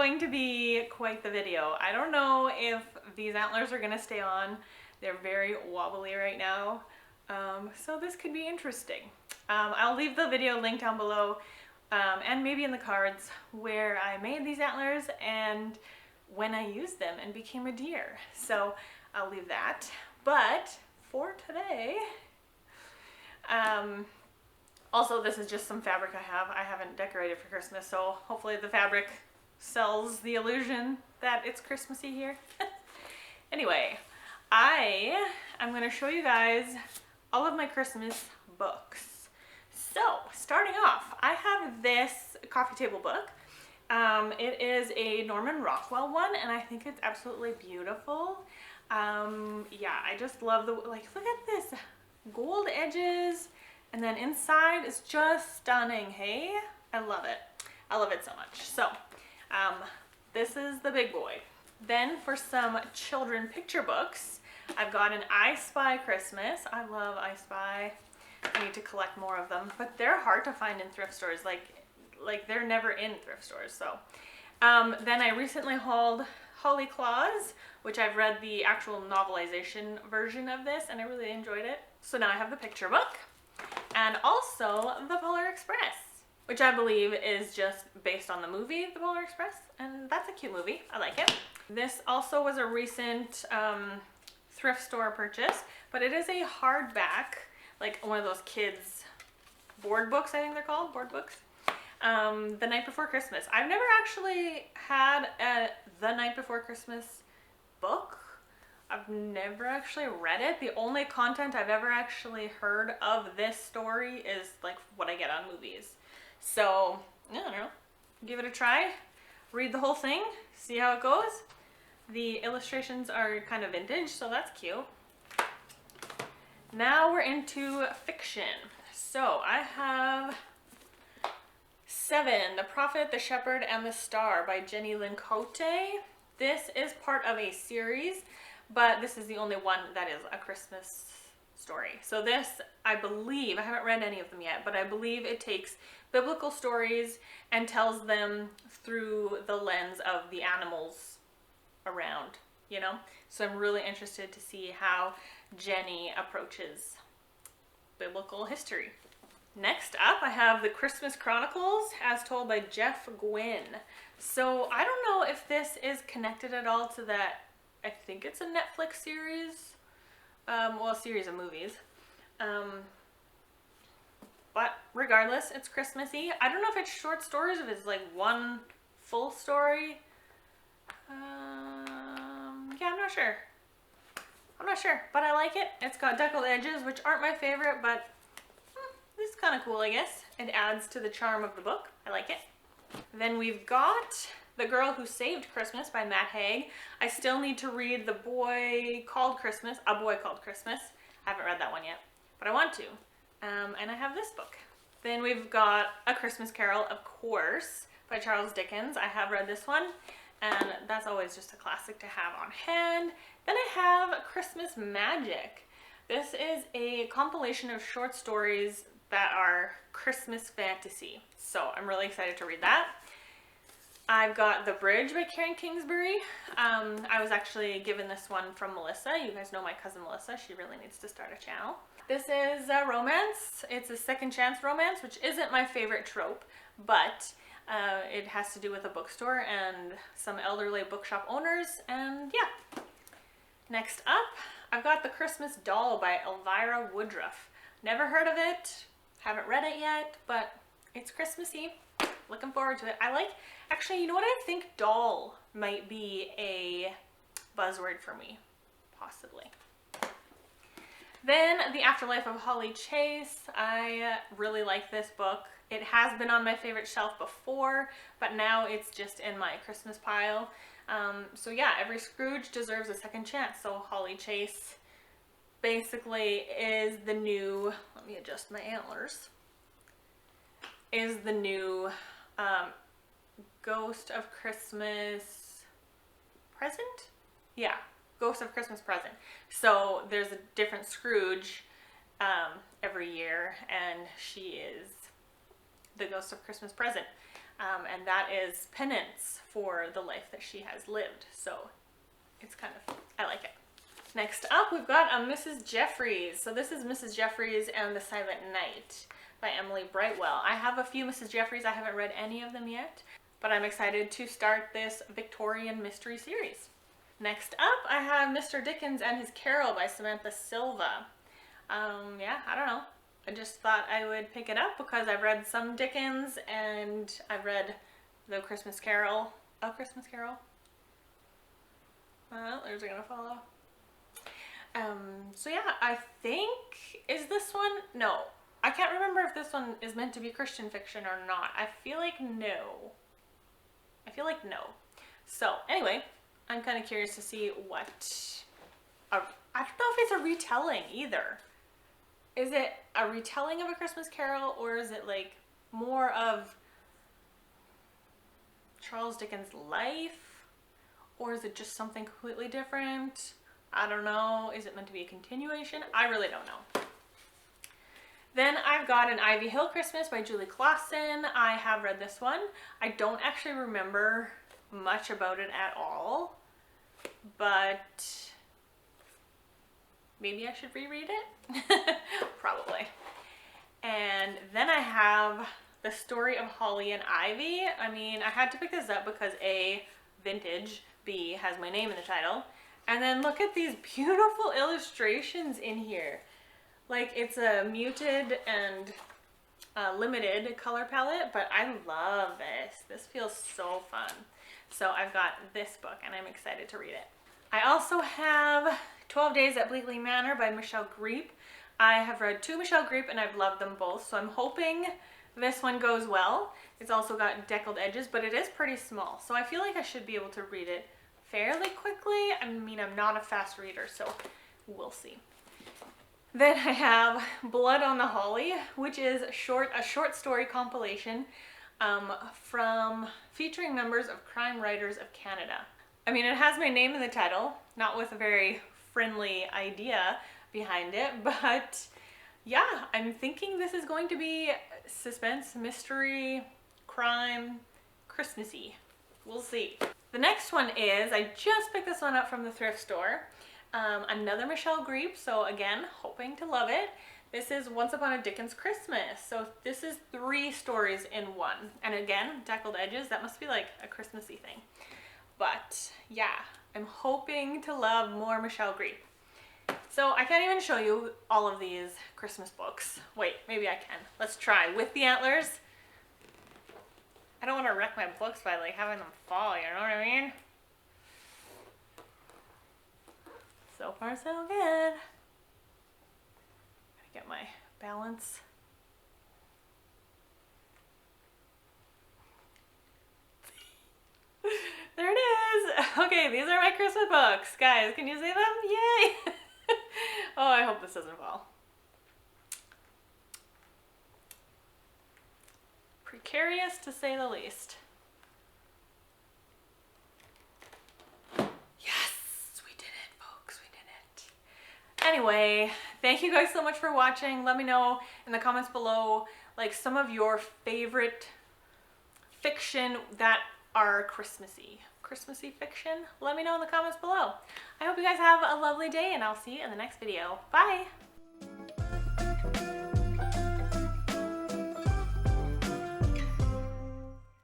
going to be quite the video. I don't know if these antlers are gonna stay on. They're very wobbly right now. So this could be interesting. I'll leave the video link down below and maybe in the cards where I made these antlers and when I used them and became a deer. So I'll leave that. But for today, also this is just some fabric I have. I haven't decorated for Christmas, so hopefully the fabric sells the illusion that it's Christmassy here. Anyway, I am going to show you guys all of my Christmas books. So starting off, I have this coffee table book. It is a Norman Rockwell one, and I think it's absolutely beautiful. Yeah, I just love the, like, look at this gold edges, and then inside is just stunning. Hey, I love it. I love it so much. So this is the big boy. Then for some children picture books, I've got an I Spy Christmas. I love I Spy. I need to collect more of them, but they're hard to find in thrift stores. Like they're never in thrift stores. So then I recently hauled Holly Claus, which I've read the actual novelization version of this, and I really enjoyed it. So now I have the picture book, and also the Polar Express, which I believe is just based on the movie The Polar Express, and that's a cute movie. I like it. This also was a recent thrift store purchase, but it is a hardback, like one of those kids board books, I think they're called, board books. The Night Before Christmas. I've never actually had a The Night Before Christmas book. I've never actually read it. The only content I've ever actually heard of this story is like what I get on movies. So, I don't know, give it a try, read the whole thing, see how it goes. The illustrations are kind of vintage, so that's cute. Now we're into fiction. So I have 7, The Prophet, the Shepherd, and the Star by Jenny Lynn Cote. This is part of a series, but this is the only one that is a Christmas story. So this, I believe, I haven't read any of them yet, but I believe it takes biblical stories and tells them through the lens of the animals around, you know? So I'm really interested to see how Jenny approaches biblical history. Next up, I have The Christmas Chronicles, as told by Jeff Gwynne. So I don't know if this is connected at all to that. I think it's a Netflix series, well, a series of movies. But regardless, it's Christmassy. I don't know if it's short stories, if it's like one full story. Yeah, I'm not sure. But I like it. It's got deckled edges, which aren't my favorite, but this is kind of cool, I guess. It adds to the charm of the book. I like it. Then we've got The Girl Who Saved Christmas by Matt Haig. I still need to read A Boy Called Christmas. I haven't read that one yet, but I want to. And I have this book. Then we've got A Christmas Carol, of course, by Charles Dickens. I have read this one, and that's always just a classic to have on hand. Then I have Christmas Magic. This is a compilation of short stories that are Christmas fantasy. So I'm really excited to read that. I've got The Bridge by Karen Kingsbury. I was actually given this one from Melissa. You guys know my cousin Melissa. She really needs to start a channel. This is a romance. It's a second chance romance, which isn't my favorite trope, but it has to do with a bookstore and some elderly bookshop owners, and yeah. Next up, I've got The Christmas Doll by Elvira Woodruff. Never heard of it, haven't read it yet, but it's Christmassy. Looking forward to it. Actually, you know what? I think doll might be a buzzword for me, possibly. Then The Afterlife of Holly Chase. I really like this book. It has been on my favorite shelf before, but now it's just in my Christmas pile. So yeah, every Scrooge deserves a second chance. So Holly Chase basically is the new, let me adjust my antlers, is the new Ghost of Christmas Present? Yeah, Ghost of Christmas Present. So there's a different Scrooge every year, and she is the Ghost of Christmas Present. and that is penance for the life that she has lived. So it's kind of, I like it. Next up, we've got a Mrs. Jeffries. So this is Mrs. Jeffries and the Silent Night by Emily Brightwell. I have a few Mrs. Jeffries. I haven't read any of them yet, but I'm excited to start this Victorian mystery series. Next up, I have Mr. Dickens and His Carol by Samantha Silva. Yeah, I don't know. I just thought I would pick it up because I've read some Dickens and I've read The Christmas Carol. A Christmas Carol? There's gonna follow. So yeah, I think, is this one? No. I can't remember if this one is meant to be Christian fiction or not. I feel like no. So anyway, I'm kind of curious to see what, I don't know if it's a retelling either. Is it a retelling of A Christmas Carol, or is it like more of Charles Dickens' life? Or is it just something completely different? I don't know. Is it meant to be a continuation? I really don't know. Then I've got An Ivy Hill Christmas by Julie Clausen. I have read this one. I don't actually remember much about it at all, but maybe I should reread it. Probably. And then I have The Story of Holly and Ivy. I mean, I had to pick this up because A, vintage, B, has my name in the title. And then look at these beautiful illustrations in here. Like, it's a muted and limited color palette, but I love this. This feels so fun. So I've got this book and I'm excited to read it. I also have 12 Days at Bleakley Manor by Michelle Greep. I have read 2 Michelle Greep and I've loved them both, so I'm hoping this one goes well. It's also got deckled edges, but it is pretty small, so I feel like I should be able to read it fairly quickly. I mean, I'm not a fast reader, so we'll see. Then I have Blood on the Holly, which is a short story compilation from featuring members of Crime Writers of Canada. I mean, it has my name in the title, not with a very friendly idea behind it, but yeah, I'm thinking this is going to be suspense, mystery, crime, Christmassy. We'll see. The next one is, I just picked this one up from the thrift store. Another Michelle Greep, so again, hoping to love it. This is Once Upon a Dickens Christmas. So this is 3 stories in one. And again, deckled edges, that must be like a Christmassy thing. But yeah, I'm hoping to love more Michelle Greep. So I can't even show you all of these Christmas books. Wait, maybe I can. Let's try. With the Antlers. I don't want to wreck my books by like having them fall, you know what I mean? So far so good. Gotta get my balance. There it is. Okay, these are my Christmas books. Guys, can you see them? Yay! Oh, I hope this doesn't fall. Precarious to say the least. Yes, we did it, folks. We did it. Anyway, thank you guys so much for watching. Let me know in the comments below, like, some of your favorite fiction that are Christmassy fiction. Let me know in the comments below. I hope you guys have a lovely day and I'll see you in the next video. Bye!